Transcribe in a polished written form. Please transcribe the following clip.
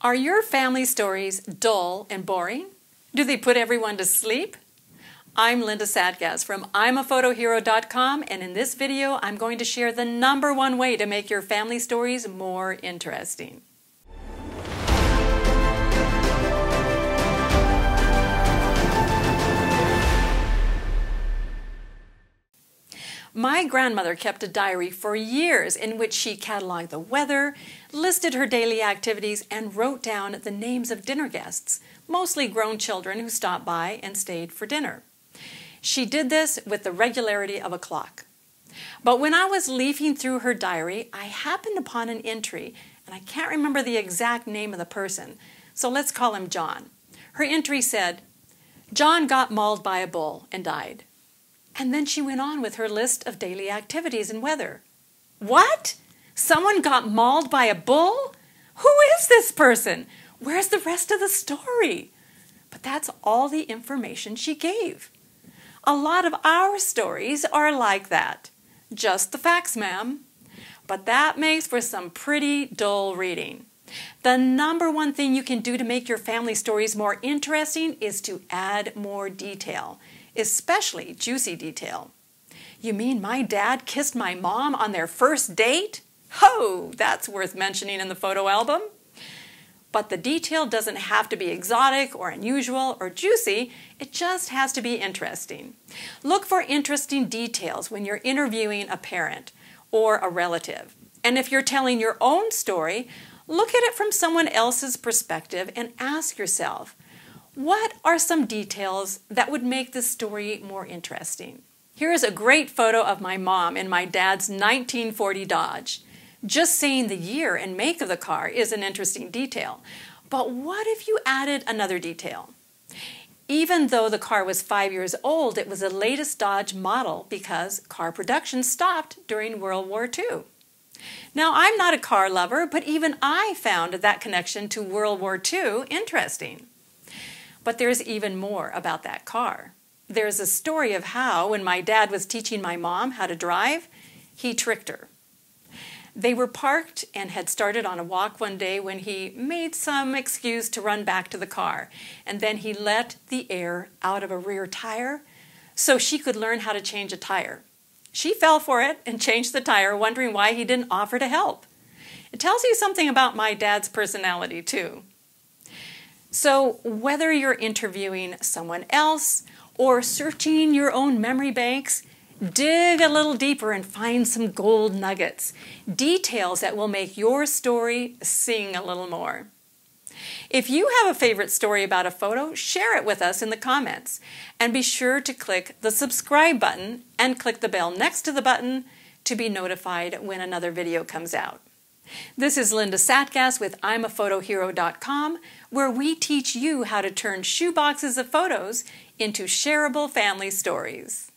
Are your family stories dull and boring? Do they put everyone to sleep? I'm Linda Satgas from I'mAPhotoHero.com, and in this video I'm going to share the #1 way to make your family stories more interesting. My grandmother kept a diary for years in which she cataloged the weather, listed her daily activities, and wrote down the names of dinner guests, mostly grown children who stopped by and stayed for dinner. She did this with the regularity of a clock. But when I was leafing through her diary, I happened upon an entry, and I can't remember the exact name of the person, so let's call him John. Her entry said, "John got mauled by a bull and died." And then she went on with her list of daily activities and weather. What? Someone got mauled by a bull? Who is this person? Where's the rest of the story? But that's all the information she gave. A lot of our stories are like that. Just the facts, ma'am. But that makes for some pretty dull reading. The #1 thing you can do to make your family stories more interesting is to add more detail, especially juicy detail. You mean my dad kissed my mom on their first date? Ho, that's worth mentioning in the photo album. But the detail doesn't have to be exotic or unusual or juicy, it just has to be interesting. Look for interesting details when you're interviewing a parent or a relative. And if you're telling your own story, look at it from someone else's perspective and ask yourself, what are some details that would make this story more interesting? Here is a great photo of my mom in my dad's 1940 Dodge. Just saying the year and make of the car is an interesting detail. But what if you added another detail? Even though the car was 5 years old, it was the latest Dodge model because car production stopped during World War II. Now, I'm not a car lover, but even I found that connection to World War II interesting. But there's even more about that car. There's a story of how, when my dad was teaching my mom how to drive, he tricked her. They were parked and had started on a walk one day when he made some excuse to run back to the car, and then he let the air out of a rear tire so she could learn how to change a tire. She fell for it and changed the tire, wondering why he didn't offer to help. It tells you something about my dad's personality, too. So whether you're interviewing someone else or searching your own memory banks, dig a little deeper and find some gold nuggets, details that will make your story sing a little more. If you have a favorite story about a photo, share it with us in the comments. And be sure to click the subscribe button and click the bell next to the button to be notified when another video comes out. This is Linda Satgas with I'mAPhotoHero.com, where we teach you how to turn shoeboxes of photos into shareable family stories.